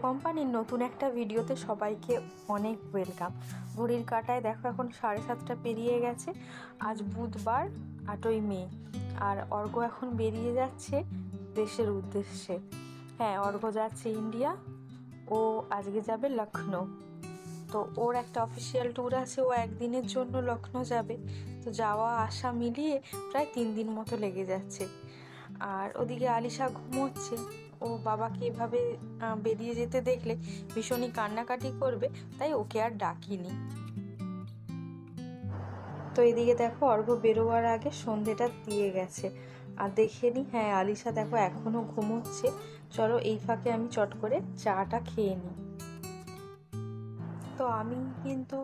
কোম্পানির নতুন একটা ভিডিওতে সবাইকে অনেক ওয়েলকাম। ঘড়ির কাঁটায় দেখো এখন 7:30 পেরিয়ে গেছে। আজ বুধবার 8ই মে, আর অর্ঘ্য এখন বেরিয়ে যাচ্ছে দেশের উদ্দেশ্যে। হ্যাঁ, অর্ঘ্য যাচ্ছে ইন্ডিয়া। ও আজকে যাবে লখনৌ। তো ওর একটা অফিসিয়াল ট্যুর আছে, ও একদিনের জন্য লখনৌ যাবে। তো যাওয়া আসা মিলিয়ে প্রায় 3 দিন মতো লেগে যাচ্ছে। আর ওদিকে আলিশা ঘুমোচ্ছে। ও বাবাকে এভাবে বেরিয়ে যেতে দেখলে ভীষণই কান্নাকাটি করবে, তাই ওকে আর ডাকিনি। তো এদিকে দেখো অর্ঘ্য বেরোবার আগে সন্ধেটা দিয়ে গেছে। আর দেখে নি, হ্যাঁ আলিশা দেখো এখনো ঘুমোচ্ছে। চলো এই ফাঁকে আমি চট করে চাটা খেয়ে নিই। তো আমি কিন্তু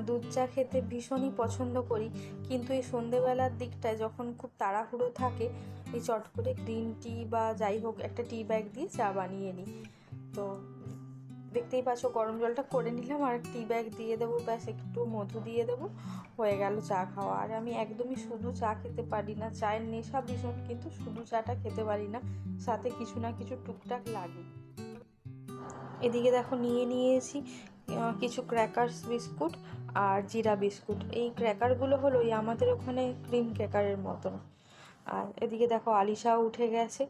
দুধ চা খেতে ভীষণই পছন্দ করি, কিন্তু এই সন্ধেবেলার দিকটায় যখন খুব তাড়াহুড়ো থাকে, এই চট করে গ্রিন টি বা যাই হোক একটা টি ব্যাগ দিয়ে চা বানিয়ে নিই। তো দেখতেই পাচ্ছ গরম জলটা করে নিলাম, আর টি ব্যাগ দিয়ে দেবো, ব্যাস একটু মধু দিয়ে দেবো, হয়ে গেল চা খাওয়া। আর আমি একদমই শুধু চা খেতে পারি না, চায়ের নেশা ভীষণ, কিন্তু শুধু চাটা খেতে পারি না, সাথে কিছু না কিছু টুকটাক লাগে। এদিকে দেখো নিয়েছি কিছু ক্র্যাকারস বিস্কুট আর জিরা বিস্কুট। এই ক্র্যাকারগুলো হলো আমাদের ওখানে ক্রিম ক্র্যাকারের মতন। আর এদিকে দেখো আলিশাও উঠে গেছে।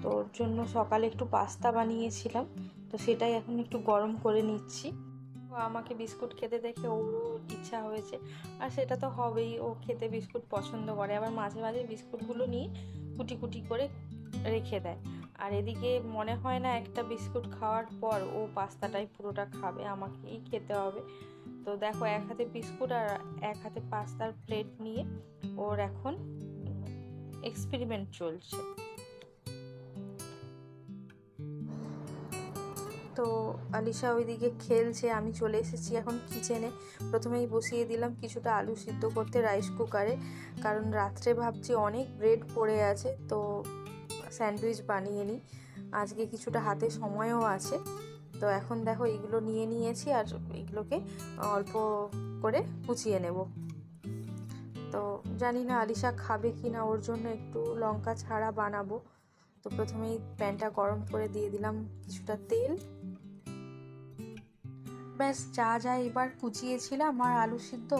তো ওর জন্য সকালে একটু পাস্তা বানিয়েছিলাম, তো সেটাই এখন একটু গরম করে নিচ্ছি। ও আমাকে বিস্কুট খেতে দেখে ওরও ইচ্ছা হয়েছে, আর সেটা তো হবেই, ও খেতে বিস্কুট পছন্দ করে। আবার মাঝে মাঝে বিস্কুটগুলো নিয়ে কুটি কুটি করে রেখে দেয়। আর এদিকে মনে হয় না একটা বিস্কুট খাওয়ার পর ও পাস্তাটাই পুরোটা খাবে, আমাকেই খেতে হবে। তো দেখো এক হাতে বিস্কুট আর এক হাতে পাস্তার প্লেট নিয়ে ওর এখন এক্সপেরিমেন্ট চলছে। তো আলিশা ওইদিকে খেলছে, আমি চলে এসেছি এখন কিচেনে। প্রথমেই বসিয়ে দিলাম কিছুটা আলু সিদ্ধ করতে রাইস কুকারে, কারণ রাত্রে ভাবছি অনেক ব্রেড পড়ে আছে, তো স্যান্ডউইচ বানিয়ে নিই। আজকে কিছুটা হাতে সময়ও আছে। তো এখন দেখো এগুলো নিয়ে নিয়েছি, আর এগুলোকে অল্প করে কুচিয়ে নেব। তো জানি না আলিশা খাবে কি না, ওর জন্য একটু লঙ্কা ছাড়া বানাবো। তো প্রথমেই প্যানটা গরম করে দিয়ে দিলাম কিছুটা তেল। ব্যাস যা এবার কুচিয়েছিলাম আর আলু সিদ্ধ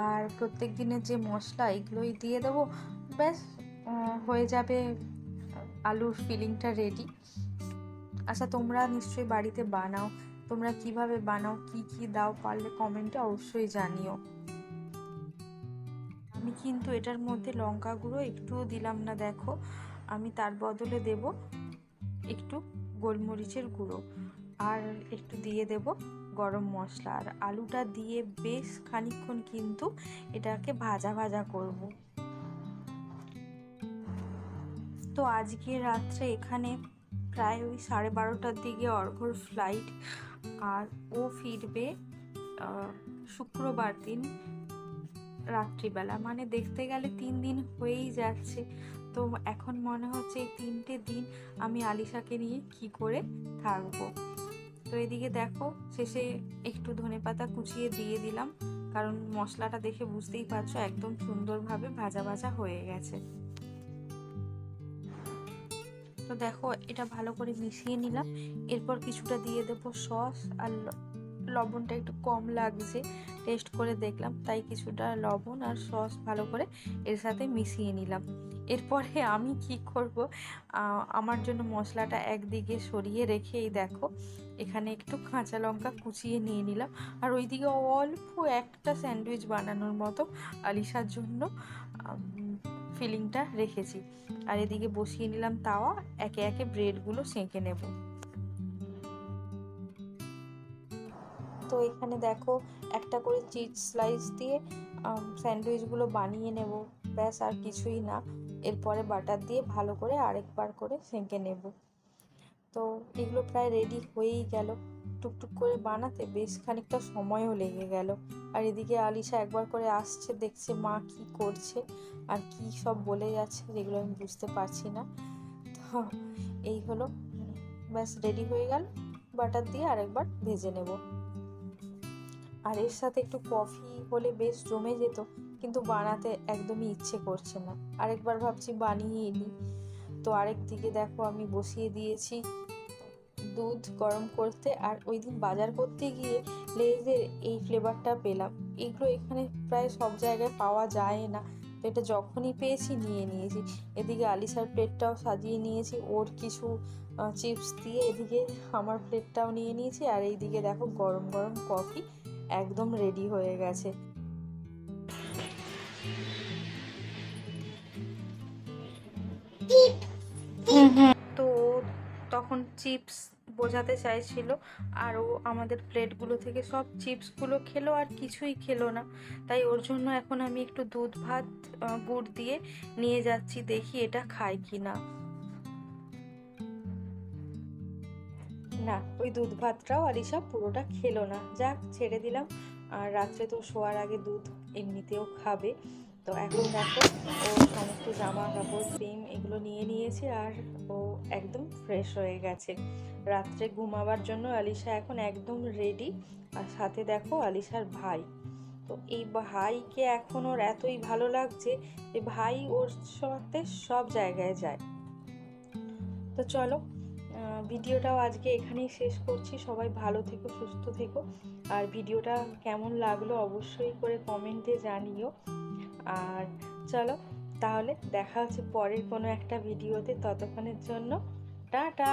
আর প্রত্যেক দিনের যে মশলা, এগুলোই দিয়ে দেবো। ব্যাস হয়ে যাবে, আলুর ফিলিংটা রেডি। আচ্ছা, তোমরা নিশ্চয়ই বাড়িতে বানাও, তোমরা কিভাবে বানাও, কি দাও, পারলে কমেন্টে অবশ্যই জানিও। আমি কিন্তু এটার মধ্যে লঙ্কা গুঁড়ো একটুও দিলাম না, দেখো আমি তার বদলে দেব একটু গোলমরিচের গুঁড়ো, আর একটু দিয়ে দেব গরম মশলা। আর আলুটা দিয়ে বেশ খানিকক্ষণ কিন্তু এটাকে ভাজা করব। তো আজকে রাত্রে এখানে প্রায় ওই 12:30টার দিকে অর্ঘ্যর ফ্লাইট, আর ও ফিরবে শুক্রবার দিন রাত্রিবেলা। মানে দেখতে গেলে 3 দিন হয়েই যাচ্ছে। তো এখন মনে হচ্ছে এই 3টে দিন আমি আলিশাকে নিয়ে কি করে থাকবো। তো এদিকে দেখো শেষে একটু ধনেপাতা কুচিয়ে দিয়ে দিলাম, কারণ মশলাটা দেখে বুঝতেই পারছো একদম সুন্দরভাবে ভাজা হয়ে গেছে। তো দেখো এটা ভালো করে মিশিয়ে নিলাম। এরপর কিছুটা দিয়ে দেবো সস, আর লবণটা একটু কম লাগছে, টেস্ট করে দেখলাম, তাই কিছুটা লবণ আর সস ভালো করে এর সাথে মিশিয়ে নিলাম। এরপরে আমি কি করব, আমার জন্য মশলাটা একদিকে সরিয়ে রেখে এই দেখো এখানে একটু কাঁচা লঙ্কা কুচিয়ে নিয়ে নিলাম, আর ওইদিকে অল্প একটা স্যান্ডউইচ বানানোর মতো আলিশার জন্য ফিলিংটা রেখেছি। আর এদিকে বসিয়ে নিলাম তাওয়া, একে একে ব্রেডগুলো সেঁকে নেব। তো এখানে দেখো একটা করে চিজ স্লাইস দিয়ে স্যান্ডউইচগুলো বানিয়ে নেব, ব্যাস আর কিছুই না। এরপরে বাটার দিয়ে ভালো করে আরেকবার করে সেঁকে নেব। তো এগুলো প্রায় রেডি হয়েই গেল। টুকটুক করে বানাতে বেশ খানিকটা সময়ও লেগে গেল। আর এদিকে আলিশা একবার করে আসছে, দেখছে মা কি করছে আর কি সব বলে যাচ্ছে, যেগুলো আমি বুঝতে পারছি না। তো এই হলো, ব্যাস রেডি হয়ে গেল। বাটার দিয়ে আরেকবার ভেজে নেব। আর এর সাথে একটু কফি হলে বেশ জমে যেত, কিন্তু বানাতে একদমই ইচ্ছে করছে না, আরেকবার ভাবছি বানিয়ে নিই। তো আরেক দিকে দেখো আমি বসিয়ে দিয়েছি দুধ গরম করতে, আর ওই দিন বাজার করতে গিয়ে লেজের এই ফ্লেভারটা পেলাম। এগুলো এখানে প্রায় সব জায়গায় পাওয়া যায় না, তো এটা যখনই পেয়েছি নিয়ে নিয়েছি। এদিকে আলিশার প্লেটটাও সাজিয়ে নিয়েছি ওর কিছু চিপস দিয়ে, এদিকে আমার প্লেটটাও নিয়ে নিয়েছি, আর এইদিকে দেখো গরম গরম কফি একদম রেডি হয়ে গেছে। তো তখন চিপস বোঝাতে চাইছিল, আর ও আমাদের প্লেটগুলো থেকে সব চিপসগুলো খেলো আর কিছুই খেলো না। তাই ওর জন্য এখন আমি একটু দুধ ভাত গুড় দিয়ে নিয়ে যাচ্ছি, দেখি এটা খায় কি না। না, ওই দুধ ভাতটাও আলিশা পুরোটা খেলো না, যাক ছেড়ে দিলাম। আর রাত্রে তো শোয়ার আগে দুধ এমনিতেও খাবে। তো এখন দেখো ও সমস্ত জামা কাপড় ক্রিম এগুলো নিয়ে নিয়েছে, আর ও একদম ফ্রেশ হয়ে গেছে রাত্রে ঘুমাবার জন্য। আলিশা এখন একদম রেডি। আর সাথে দেখো আলিশার ভাই, তো এই ভাইকে এখন ওর এতই ভালো লাগছে যে ভাই ওর সাথে সব জায়গায় যায়। তো চলো, ভিডিওটাও আজকে এখানেই শেষ করছি। সবাই ভালো থেকো, সুস্থ থেকো, আর ভিডিওটা কেমন লাগলো অবশ্যই করে কমেন্টে জানিও। আর চলো তাহলে দেখা হচ্ছে পরের কোনো একটা ভিডিওতে, ততক্ষণের জন্য টাটা।